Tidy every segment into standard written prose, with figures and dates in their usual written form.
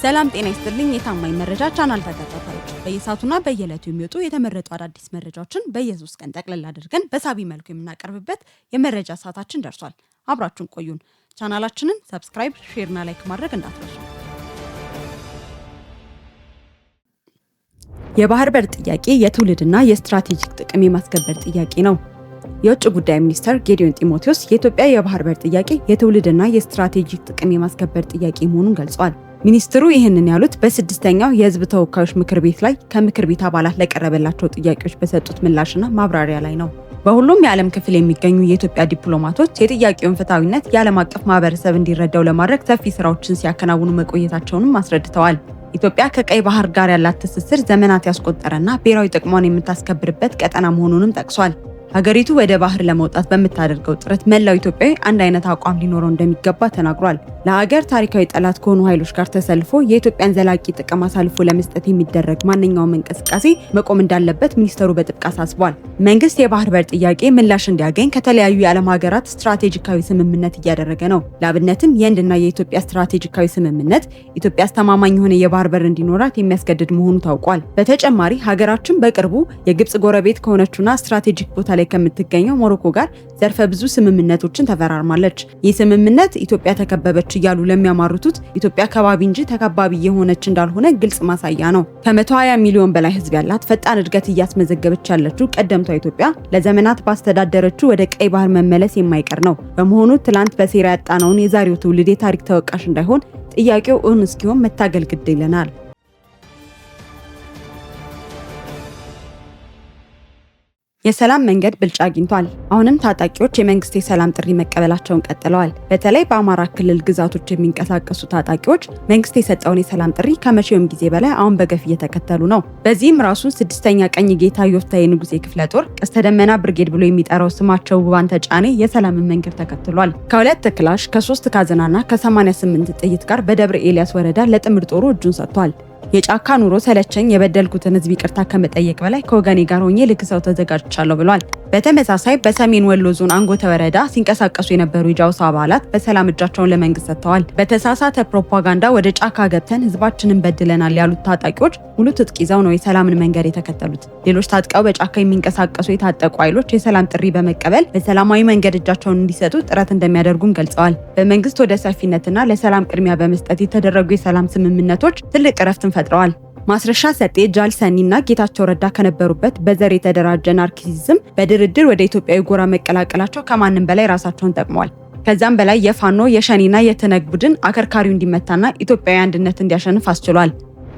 ሰላም ጤና ይስጥልኝ የታማኝ መረጃ ቻናል ተከታታዮች በየሰዓቱና በየዕለቱ የሚወጡ የተመረጡ አዳዲስ መረጃዎችን በየ3 ቀን ጠቅለል አድርገን በሳቢ መልኩ የምናቀርብበት የመረጃ ሰዓታችን ደርሷል። አብራችሁን ቆዩን። ቻናላችንን ሰብስክራይብ፣ ሼር እና ላይክ ማድረግ እንዳትረሱ። የባህር በር ጥያቄ የትውልድና የስትራቴጂክ ጥቅም የማስከበር ጥያቄ ነው። የውጭ ጉዳይ ሚኒስትር ጌዲዮን ጢሞቴዎስ የኢትዮጵያ የባህር በር ጥያቄ የትውልድና የስትራቴጂክ ጥቅም የማስከበር ጥያቄ መሆኑን ገልጸዋል። ሚኒስትሩ ይህንን ያሉት በ6ኛው የህዝብ ተወካዮች ምክር ቤት ላይ ከምክር ቤት አባላት ለቀረበላቸው ጥያቄዎች በሰጡት ምላሽና ማብራሪያ ላይ ነው። በሁሉም የዓለም ክፍል የሚገኙ የኢትዮጵያ ዲፕሎማቶች የጥያቄውን ፍትሐዊነት የዓለም አቀፍ ማህበረሰብ እንዲረዳው ለማድረግ ሰፊ ስራዎችን ሲያከናውኑ መቆየታቸውንም አስረድተዋል። ኢትዮጵያ ከቀይ ባህር ጋር ያላት ትስስር ዘመናት ያስቆጠረና ብሔራዊ ጥቅሟን የምታስከብርበት ቀጠና መሆኑንም ጠቅሷል። ሀገሪቱ ወደ ባህር ለመውጣት በምታደርገው ጥረት መላው ኢትዮጵያዊ አንድ አይነት አቋም ሊኖረው እንደሚገባ ተናግሯል። ለሀገር ታሪካዊ ጠላት ከሆኑ ኃይሎች ጋር ተሰልፎ የኢትዮጵያን ዘላቂ ጥቅም አሳልፎ ለመስጠት የሚደረግ ማንኛውም እንቅስቃሴ መቆም እንዳለበት ሚኒስትሩ በጥብቅ አሳስቧል። መንግስት የባህር በር ጥያቄ ምላሽ እንዲያገኝ ከተለያዩ የዓለም ሀገራት ስትራቴጂካዊ ስምምነት እያደረገ ነው። ለአብነትም የህንድና የኢትዮጵያ ስትራቴጂካዊ ስምምነት ኢትዮጵያ አስተማማኝ የሆነ የባህር በር እንዲኖራት የሚያስገድድ መሆኑ ታውቋል። በተጨማሪ ሀገራችን በቅርቡ የግብጽ ጎረቤት ከሆነችውና ስትራቴጂክ ቦታ ላይ ከምትገኘው ሞሮኮ ጋር ዘርፈ ብዙ ስምምነቶችን ተፈራርማለች። ይህ ስምምነት ኢትዮጵያ ተከበበች እያሉ ለሚያማሩት ኢትዮጵያ ከባቢ እንጂ ተከባቢ የሆነች እንዳልሆነ ግልጽ ማሳያ ነው። ከ120 ሚሊዮን በላይ ህዝብ ያላት ፈጣን እድገት እያስመዘገበች ያለችው ቀደምቷ ኢትዮጵያ ለዘመናት ባስተዳደረችው ወደ ቀይ ባህር መመለስ የማይቀር ነው። በመሆኑ ትላንት በሴራ ያጣነውን የዛሬው ትውልድ የታሪክ ተወቃሽ እንዳይሆን ጥያቄው እውን እስኪሆን መታገል ግድ ይለናል። የሰላም መንገድ ብልጫ አግኝቷል። አሁንም ታጣቂዎች የመንግስት የሰላም ጥሪ መቀበላቸውን ቀጥለዋል። በተለይ በአማራ ክልል ግዛቶች የሚንቀሳቀሱ ታጣቂዎች መንግስት የሰጠውን የሰላም ጥሪ ከመቼውም ጊዜ በላይ አሁን በገፍ እየተከተሉ ነው። በዚህም ራሱን 6ኛ ቀኝ ጌታ ዮፍታሔ ንጉሴ ክፍለ ጦር ቀስተ ደመና ብርጌድ ብሎ የሚጠራው ስማቸው ውባን ተጫኔ የሰላምን መንገድ ተከትሏል። ከ2 ክላሽ፣ ከ3 ካዝናና ከ88 ጥይት ጋር በደብረ ኤልያስ ወረዳ ለጥምር ጦሩ እጁን ሰጥቷል። የጫካ ኑሮ ሰለቸኝ፣ የበደልኩትን ህዝብ ይቅርታ ከመጠየቅ በላይ ከወገኔ ጋር ሆኜ ልክሰው ተዘጋጅቻለሁ ብሏል። በተመሳሳይ በሰሜን ወሎ ዞን አንጎተ ወረዳ ሲንቀሳቀሱ የነበሩ የጃውሳ አባላት በሰላም እጃቸውን ለመንግስት ሰጥተዋል። በተሳሳተ ፕሮፓጋንዳ ወደ ጫካ ገብተን ህዝባችንን በድለናል ያሉት ታጣቂዎች ሙሉ ትጥቅ ይዘው ነው የሰላምን መንገድ የተከተሉት። ሌሎች ታጥቀው በጫካ የሚንቀሳቀሱ የታጠቁ ኃይሎች የሰላም ጥሪ በመቀበል በሰላማዊ መንገድ እጃቸውን እንዲሰጡ ጥረት እንደሚያደርጉም ገልጸዋል። በመንግስት ወደ ሰፊነትና ለሰላም ቅድሚያ በመስጠት የተደረጉ የሰላም ስምምነቶች ትልቅ እረፍትን ፈጥረዋል። ማስረሻ ሰጤ፣ ጃልሰኒና ጌታቸው ረዳ ከነበሩበት በዘር የተደራጀ ናርኪሲዝም በድርድር ወደ ኢትዮጵያዊ ጎራ መቀላቀላቸው ከማንም በላይ ራሳቸውን ጠቅመዋል። ከዛም በላይ የፋኖ የሸኒና የትነግ ቡድን አከርካሪው እንዲመታና ኢትዮጵያዊ አንድነት እንዲያሸንፍ አስችሏል።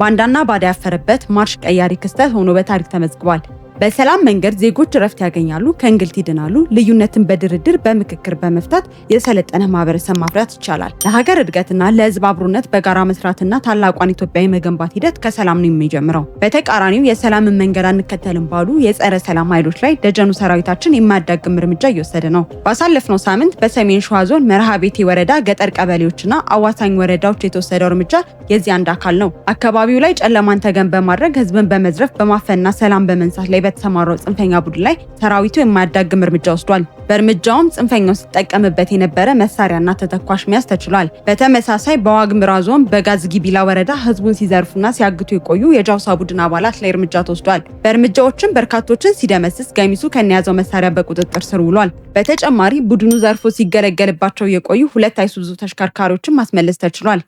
ባንዳና ባዳ ያፈረበት ማርሽ ቀያሪ ክስተት ሆኖ በታሪክ ተመዝግቧል። በሰላም መንገድ ዜጎች እረፍት ያገኛሉ፣ ከእንግልት ይድናሉ። ልዩነትን በድርድር በምክክር በመፍታት የሰለጠነ ማህበረሰብ ማፍራት ይቻላል። ለሀገር እድገትና ለህዝብ አብሮነት በጋራ መስራትና ታላቋን ኢትዮጵያ የመገንባት ሂደት ከሰላም ነው የሚጀምረው። በተቃራኒው የሰላምን መንገድ አንከተልም ባሉ የጸረ ሰላም ኃይሎች ላይ ደጀኑ ሰራዊታችን የማያዳግም እርምጃ እየወሰደ ነው። ባሳለፍነው ሳምንት በሰሜን ሸዋ ዞን መርሃ ቤቴ ወረዳ ገጠር ቀበሌዎችና አዋሳኝ ወረዳዎች የተወሰደው እርምጃ የዚህ አንድ አካል ነው። አካባቢው ላይ ጨለማን ተገን በማድረግ ህዝብን በመዝረፍ በማፈንና ሰላም በመንሳት ላይ በተሰማራው ጽንፈኛ ቡድን ላይ ሰራዊቱ የማያዳግም እርምጃ ወስዷል። በእርምጃውም ጽንፈኛው ሲጠቀምበት የነበረ መሳሪያና ተተኳሽ መያዝ ተችሏል። በተመሳሳይ በዋግምራ ዞን በጋዝ ጊቢላ ወረዳ ህዝቡን ሲዘርፉና ሲያግቱ የቆዩ የጃውሳ ቡድን አባላት ላይ እርምጃ ተወስዷል። በእርምጃዎችም በርካቶችን ሲደመስስ ገሚሱ ከነያዘው መሳሪያ በቁጥጥር ስር ውሏል። በተጨማሪ ቡድኑ ዘርፎ ሲገለገልባቸው የቆዩ 2 አይሱዙ ተሽከርካሪዎችን ማስመለስ ተችሏል።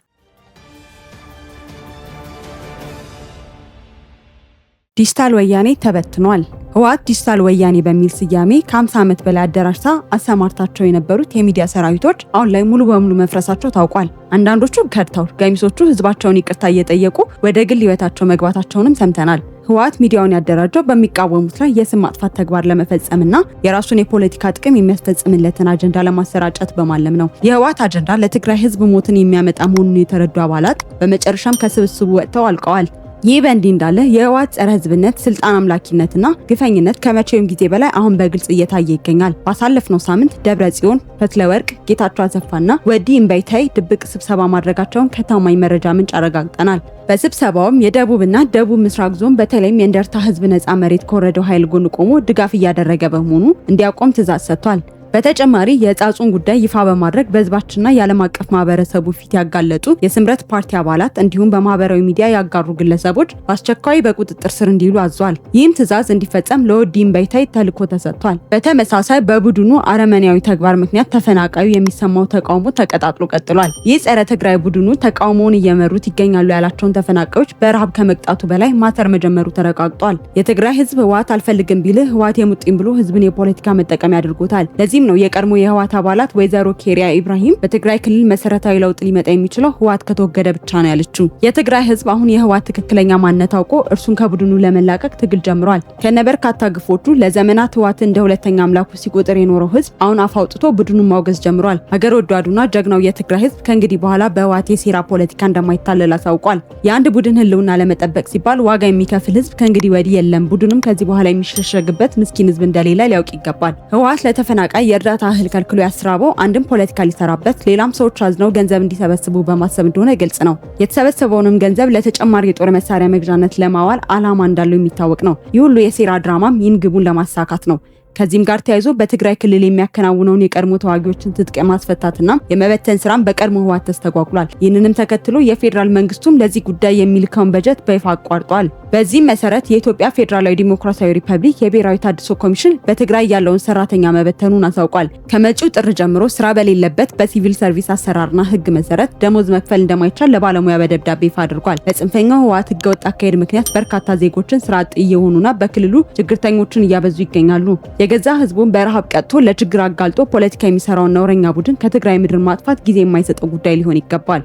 ዲጂታል ወያኔ ተበትኗል። ህወሓት ዲጂታል ወያኔ በሚል ስያሜ ከ50 ዓመት በላይ አደራጅታ አሰማርታቸው የነበሩት የሚዲያ ሰራዊቶች አሁን ላይ ሙሉ በሙሉ መፍረሳቸው ታውቋል። አንዳንዶቹ ከድተው ገሚሶቹ ህዝባቸውን ይቅርታ እየጠየቁ ወደ ግል ህይወታቸው መግባታቸውንም ሰምተናል። ህወሓት ሚዲያውን ያደራጀው በሚቃወሙት ላይ የስም ማጥፋት ተግባር ለመፈጸምና የራሱን የፖለቲካ ጥቅም የሚያስፈጽምለትን አጀንዳ ለማሰራጨት በማለም ነው። የህወሓት አጀንዳ ለትግራይ ህዝብ ሞትን የሚያመጣ መሆኑን የተረዱ አባላት በመጨረሻም ከስብስቡ ወጥተው አልቀዋል። ይህ በእንዲህ እንዳለ የህወሓት ጸረ ህዝብነት፣ ስልጣን አምላኪነትና ግፈኝነት ከመቼውም ጊዜ በላይ አሁን በግልጽ እየታየ ይገኛል። ባሳለፍነው ሳምንት ደብረጽዮን፣ ፈትለወርቅ፣ ጌታቸው አሰፋና ወዲ እምቢታይ ድብቅ ስብሰባ ማድረጋቸውን ከታማኝ መረጃ ምንጭ አረጋግጠናል። በስብሰባውም የደቡብና ደቡብ ምስራቅ ዞን በተለይም የእንደርታ ህዝብ ነጻ መሬት ከወረደው ኃይል ጎን ቆሞ ድጋፍ እያደረገ በመሆኑ እንዲያቆም ትዕዛዝ ሰጥቷል። በተጨማሪ የጻጹን ጉዳይ ይፋ በማድረግ በህዝባችንና የዓለም አቀፍ ማህበረሰቡ ፊት ያጋለጡ የስምረት ፓርቲ አባላት እንዲሁም በማህበራዊ ሚዲያ ያጋሩ ግለሰቦች በአስቸኳይ በቁጥጥር ስር እንዲውሉ አዟል። ይህም ትዕዛዝ እንዲፈጸም ለወዲ እምቢታይ ተልዕኮ ተሰጥቷል። በተመሳሳይ በቡድኑ አረመኔያዊ ተግባር ምክንያት ተፈናቃዩ የሚሰማው ተቃውሞ ተቀጣጥሎ ቀጥሏል። ይህ ጸረ ትግራይ ቡድኑ ተቃውሞውን እየመሩት ይገኛሉ ያላቸውን ተፈናቃዮች በረሃብ ከመቅጣቱ በላይ ማሰር መጀመሩ ተረጋግጧል። የትግራይ ህዝብ ህወሓት አልፈልግም ቢልህ ህወሓት የሙጥኝ ብሎ ህዝብን የፖለቲካ መጠቀሚያ አድርጎታል። ለዚህም ነው የቀድሞ የህወሓት አባላት ወይዘሮ ኬሪያ ኢብራሂም በትግራይ ክልል መሰረታዊ ለውጥ ሊመጣ የሚችለው ህወሓት ከተወገደ ብቻ ነው ያለችው። የትግራይ ህዝብ አሁን የህወሓት ትክክለኛ ማንነት አውቆ እርሱን ከቡድኑ ለመላቀቅ ትግል ጀምሯል። ከነበርካታ ግፎቹ ለዘመናት ህወሓትን እንደ ሁለተኛ አምላኩ ሲቆጥር የኖረው ህዝብ አሁን አፍ አውጥቶ ቡድኑን ማውገዝ ጀምሯል። ሀገር ወዳዱና ጀግናው የትግራይ ህዝብ ከእንግዲህ በኋላ በህወሓት የሴራ ፖለቲካ እንደማይታለል አሳውቋል። የአንድ ቡድን ህልውና ለመጠበቅ ሲባል ዋጋ የሚከፍል ህዝብ ከእንግዲህ ወዲህ የለም። ቡድኑም ከዚህ በኋላ የሚሸሸግበት ምስኪን ህዝብ እንደሌለ ሊያውቅ ይገባል። ህወሓት ለተፈናቃይ የእርዳታ እህል ከልክሎ ያስራበው አንድም ፖለቲካ ሊሰራበት ሌላም ሰዎች አዝነው ገንዘብ እንዲሰበስቡ በማሰብ እንደሆነ ግልጽ ነው። የተሰበሰበውንም ገንዘብ ለተጨማሪ የጦር መሳሪያ መግዣነት ለማዋል ዓላማ እንዳለው የሚታወቅ ነው። ይህ ሁሉ የሴራ ድራማም ይህን ግቡን ለማሳካት ነው። ከዚህም ጋር ተያይዞ በትግራይ ክልል የሚያከናውነውን የቀድሞ ተዋጊዎችን ትጥቅ ማስፈታትና የመበተን ስራም በቀድሞ ህወሓት ተስተጓጉሏል። ይህንንም ተከትሎ የፌዴራል መንግስቱም ለዚህ ጉዳይ የሚልከውን በጀት በይፋ አቋርጧል። በዚህም መሰረት የኢትዮጵያ ፌዴራላዊ ዲሞክራሲያዊ ሪፐብሊክ የብሔራዊ ተሃድሶ ኮሚሽን በትግራይ ያለውን ሰራተኛ መበተኑን አሳውቋል። ከመጪው ጥር ጀምሮ ስራ በሌለበት በሲቪል ሰርቪስ አሰራርና ህግ መሰረት ደሞዝ መክፈል እንደማይቻል ለባለሙያ በደብዳቤ ይፋ አድርጓል። በጽንፈኛው ህወሓት ህገወጥ አካሄድ ምክንያት በርካታ ዜጎችን ስራ አጥ እየሆኑና በክልሉ ችግርተኞችን እያበዙ ይገኛሉ። የገዛ ህዝቡን በረሃብ ቀጥቶ ለችግር አጋልጦ ፖለቲካ የሚሰራውን ነውረኛ ቡድን ከትግራይ ምድር ማጥፋት ጊዜ የማይሰጠው ጉዳይ ሊሆን ይገባል።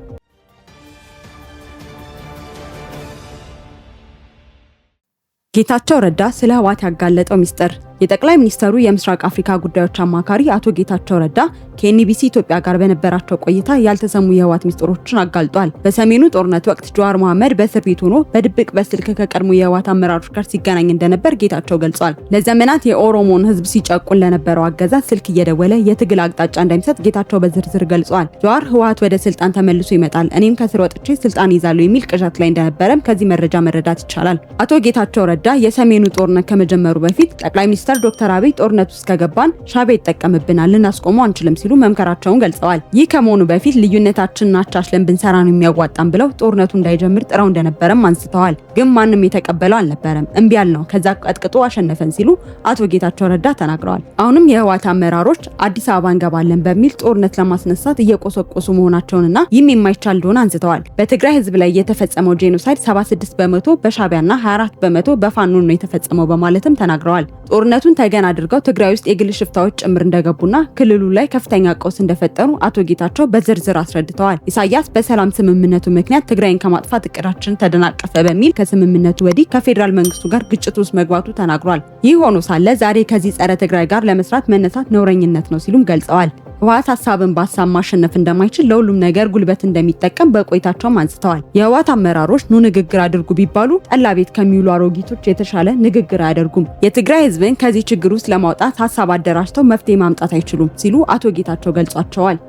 ጌታቸው ረዳ ስለ ህወሓት ያጋለጠው ሚስጥር። የጠቅላይ ሚኒስተሩ የምስራቅ አፍሪካ ጉዳዮች አማካሪ አቶ ጌታቸው ረዳ ከኤንቢሲ ኢትዮጵያ ጋር በነበራቸው ቆይታ ያልተሰሙ የህወሓት ሚስጥሮችን አጋልጧል። በሰሜኑ ጦርነት ወቅት ጀዋር መሐመድ በእስር ቤት ሆኖ በድብቅ በስልክ ከቀድሞ የህወሓት አመራሮች ጋር ሲገናኝ እንደነበር ጌታቸው ገልጿል። ለዘመናት የኦሮሞን ህዝብ ሲጨቁን ለነበረው አገዛዝ ስልክ እየደወለ የትግል አቅጣጫ እንደሚሰጥ ጌታቸው በዝርዝር ገልጿል። ጀዋር ህወሓት ወደ ስልጣን ተመልሶ ይመጣል፣ እኔም ከስር ወጥቼ ስልጣን ይዛለሁ የሚል ቅዠት ላይ እንደነበረም ከዚህ መረጃ መረዳት ይቻላል። አቶ ጌታቸው ረዳ የሰሜኑ ጦርነት ከመጀመሩ በፊት ጠቅላይ ሚኒስተር ዶክተር አብይ ጦርነት ውስጥ ከገባን ሻዕቢያ ይጠቀምብናል፣ ልናስቆመው አንችልም ሲሉ መምከራቸውን ገልጸዋል። ይህ ከመሆኑ በፊት ልዩነታችንን አቻችለን ብንሰራ ነው የሚያዋጣን ብለው ጦርነቱ እንዳይጀምር ጥረው እንደነበረም አንስተዋል። ግን ማንም የተቀበለው አልነበረም። እምቢ ያልነው ከዛ ቀጥቅጦ አሸነፈን ሲሉ አቶ ጌታቸው ረዳ ተናግረዋል። አሁንም የህወሓት አመራሮች አዲስ አበባ እንገባለን በሚል ጦርነት ለማስነሳት እየቆሰቆሱ መሆናቸውንና ይህም የማይቻል እንደሆነ አንስተዋል። በትግራይ ህዝብ ላይ የተፈጸመው ጄኖሳይድ 76 በመቶ በሻዕቢያና 24 በመቶ በፋኖ ነው የተፈጸመው በማለትም ተናግረዋል። ጦርነቱን ተገን አድርገው ትግራይ ውስጥ የግል ሽፍታዎች ጭምር እንደገቡና ክልሉ ላይ ከፍተኛ ቀውስ እንደፈጠሩ አቶ ጌታቸው በዝርዝር አስረድተዋል። ኢሳያስ በሰላም ስምምነቱ ምክንያት ትግራይን ከማጥፋት እቅዳችን ተደናቀፈ በሚል ከስምምነቱ ወዲህ ከፌዴራል መንግስቱ ጋር ግጭት ውስጥ መግባቱ ተናግሯል። ይህ ሆኖ ሳለ ዛሬ ከዚህ ጸረ ትግራይ ጋር ለመስራት መነሳት ነውረኝነት ነው ሲሉም ገልጸዋል። ህወሓት ሀሳብን በሀሳብ ማሸነፍ እንደማይችል ለሁሉም ነገር ጉልበት እንደሚጠቀም በቆይታቸውም አንስተዋል። የህወሓት አመራሮች ኑ ንግግር አድርጉ ቢባሉ ጠላ ቤት ከሚውሉ አሮጊቶች የተሻለ ንግግር አያደርጉም። የትግራይ ህዝብን ከዚህ ችግር ውስጥ ለማውጣት ሀሳብ አደራጅተው መፍትሄ ማምጣት አይችሉም ሲሉ አቶ ጌታቸው ገልጿቸዋል።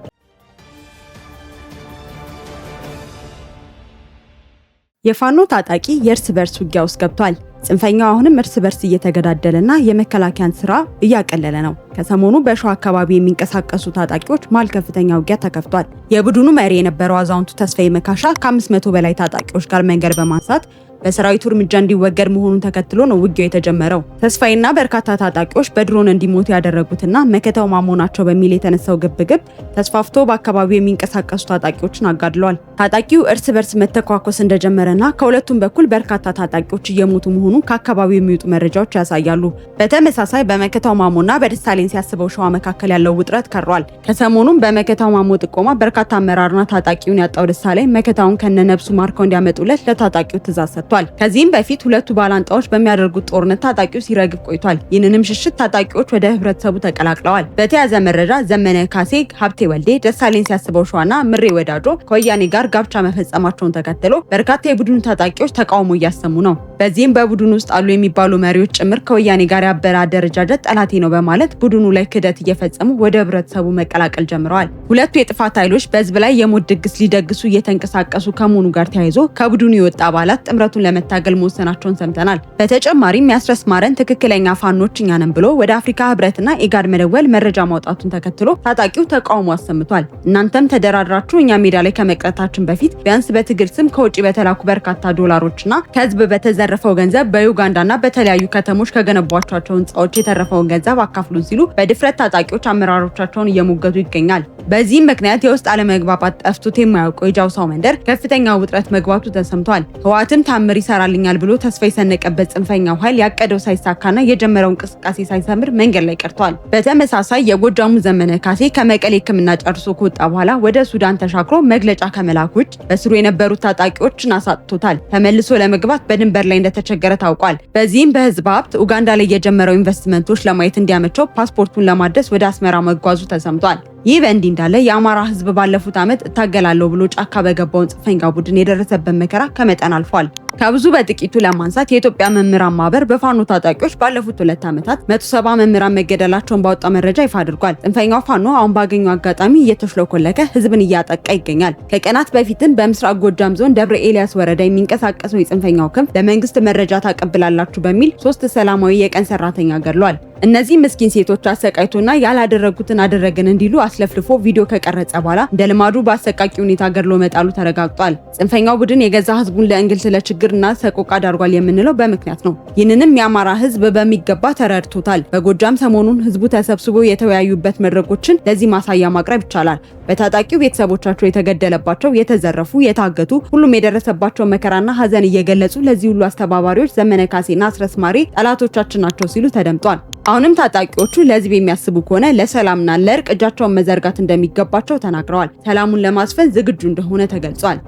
የፋኖ ታጣቂ የእርስ በርስ ውጊያ ውስጥ ገብቷል። ጽንፈኛው አሁንም እርስ በርስ እየተገዳደለና የመከላከያን ስራ እያቀለለ ነው። ከሰሞኑ በሸዋ አካባቢ የሚንቀሳቀሱ ታጣቂዎች መሃል ከፍተኛ ውጊያ ተከፍቷል። የቡድኑ መሪ የነበረው አዛውንቱ ተስፋዬ መካሻ ከ500 በላይ ታጣቂዎች ጋር መንገድ በማንሳት በሰራዊቱ እርምጃ እንዲወገድ መሆኑን ተከትሎ ነው ውጊያው የተጀመረው። ተስፋዬና በርካታ ታጣቂዎች በድሮን እንዲሞቱ ያደረጉትና መከታው ማሞናቸው በሚል የተነሳው ግብግብ ተስፋፍቶ በአካባቢው የሚንቀሳቀሱ ታጣቂዎችን አጋድሏል። ታጣቂው እርስ በርስ መተኳኮስ እንደጀመረና ከሁለቱም በኩል በርካታ ታጣቂዎች እየሞቱ መሆኑን ከአካባቢው የሚወጡ መረጃዎች ያሳያሉ። በተመሳሳይ በመከታው ማሞና በደሳሌን ሲያስበው ሸዋ መካከል ያለው ውጥረት ከሯል። ከሰሞኑም በመከታው ማሞ ጥቆማ በርካታ አመራርና ታጣቂውን ያጣው ደሳሌን መከታውን ከነነብሱ ማርከው እንዲያመጡለት ለታጣቂው ትዕዛዝ ሰጥቷል። ወጥቷል። ከዚህም በፊት ሁለቱ ባላንጣዎች በሚያደርጉት ጦርነት ታጣቂው ሲረግፍ ቆይቷል። ይህንንም ሽሽት ታጣቂዎች ወደ ህብረተሰቡ ተቀላቅለዋል። በተያዘ መረጃ ዘመነ ካሴ፣ ሀብቴ ወልዴ፣ ደሳለኝ ሲያስበው ሸዋና ምሬ ወዳጆ ከወያኔ ጋር ጋብቻ መፈጸማቸውን ተከትሎ በርካታ የቡድኑ ታጣቂዎች ተቃውሞ እያሰሙ ነው። በዚህም በቡድኑ ውስጥ አሉ የሚባሉ መሪዎች ጭምር ከወያኔ ጋር ያበረ አደረጃጀት ጠላቴ ነው በማለት ቡድኑ ላይ ክህደት እየፈጸሙ ወደ ህብረተሰቡ መቀላቀል ጀምረዋል። ሁለቱ የጥፋት ኃይሎች በህዝብ ላይ የሞት ድግስ ሊደግሱ እየተንቀሳቀሱ ከመሆኑ ጋር ተያይዞ ከቡድኑ የወጣ አባላት ጥምረቱን ለመታገል መወሰናቸውን ሰምተናል። በተጨማሪም ያስረስ ማረን ትክክለኛ ፋኖች እኛ ነን ብሎ ወደ አፍሪካ ህብረትና ኢጋድ መደወል መረጃ ማውጣቱን ተከትሎ ታጣቂው ተቃውሞ አሰምቷል። እናንተም ተደራድራችሁ እኛ ሜዳ ላይ ከመቅረታችን በፊት ቢያንስ በትግል ስም ከውጪ በተላኩ በርካታ ዶላሮችና ከህዝብ በተዘረፈው ገንዘብ በዩጋንዳና በተለያዩ ከተሞች ከገነቧቸው ህንፃዎች የተረፈውን ገንዘብ አካፍሉን ሲሉ በድፍረት ታጣቂዎች አመራሮቻቸውን እየሞገቱ ይገኛል። በዚህም ምክንያት የውስጥ አለመግባባት ጠፍቶት የማያውቀው የጃውሳው መንደር ከፍተኛ ውጥረት መግባቱ ተሰምቷል። ህወሓትም ታምር ይሰራልኛል ብሎ ተስፋ የሰነቀበት ጽንፈኛው ኃይል ያቀደው ሳይሳካና የጀመረው እንቅስቃሴ ሳይሰምር መንገድ ላይ ቀርቷል። በተመሳሳይ የጎጃሙ ዘመነ ካሴ ከመቀሌ ሕክምና ጨርሶ ከወጣ በኋላ ወደ ሱዳን ተሻግሮ መግለጫ ከመላክ ውጭ በስሩ የነበሩት ታጣቂዎችን አሳጥቶታል። ተመልሶ ለመግባት በድንበር ላይ እንደተቸገረ ታውቋል። በዚህም በህዝብ ሀብት ኡጋንዳ ላይ የጀመረው ኢንቨስትመንቶች ለማየት እንዲያመቸው ፓስፖርቱን ለማደስ ወደ አስመራ መጓዙ ተሰምቷል። ይህ በእንዲህ እንዳለ የአማራ ህዝብ ባለፉት ዓመት እታገላለሁ ብሎ ጫካ በገባውን ጽንፈኛ ቡድን የደረሰበት መከራ ከመጠን አልፏል። ከብዙ በጥቂቱ ለማንሳት የኢትዮጵያ መምህራን ማህበር በፋኖ ታጣቂዎች ባለፉት 2 ዓመታት 170 መምህራን መገደላቸውን ባወጣው መረጃ ይፋ አድርጓል። ጽንፈኛው ፋኖ አሁን ባገኘው አጋጣሚ እየተሽለኮለከ ህዝብን እያጠቃ ይገኛል። ከቀናት በፊትም በምስራቅ ጎጃም ዞን ደብረ ኤልያስ ወረዳ የሚንቀሳቀሰው የጽንፈኛው ክንፍ ለመንግስት መረጃ ታቀብላላችሁ በሚል 3 ሰላማዊ የቀን ሰራተኛ ገድሏል። እነዚህ ምስኪን ሴቶች አሰቃይቶና ያላደረጉትን አደረግን እንዲሉ አስለፍልፎ ቪዲዮ ከቀረጸ በኋላ እንደ ልማዱ በአሰቃቂ ሁኔታ ገድሎ መጣሉ ተረጋግጧል። ጽንፈኛው ቡድን የገዛ ህዝቡን ለእንግልት ለችግርና ሰቆቃ ዳርጓል የምንለው በምክንያት ነው። ይህንንም የአማራ ህዝብ በሚገባ ተረድቶታል። በጎጃም ሰሞኑን ህዝቡ ተሰብስቦ የተወያዩበት መድረኮችን ለዚህ ማሳያ ማቅረብ ይቻላል። በታጣቂው ቤተሰቦቻቸው የተገደለባቸው፣ የተዘረፉ፣ የታገቱ ሁሉም የደረሰባቸው መከራና ሀዘን እየገለጹ ለዚህ ሁሉ አስተባባሪዎች ዘመነ ካሴና አስረስ ማሬ ጠላቶቻችን ናቸው ሲሉ ተደምጧል። አሁንም ታጣቂዎቹ ለህዝብ የሚያስቡ ከሆነ ለሰላምና ለእርቅ እጃቸውን መዘርጋት እንደሚገባቸው ተናግረዋል። ሰላሙን ለማስፈን ዝግጁ እንደሆነ ተገልጿል።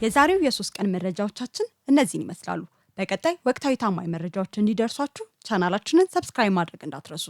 የዛሬው የ3 ቀን መረጃዎቻችን እነዚህን ይመስላሉ። በቀጣይ ወቅታዊ ታማኝ መረጃዎች እንዲደርሷችሁ ቻናላችንን ሰብስክራይብ ማድረግ እንዳትረሱ።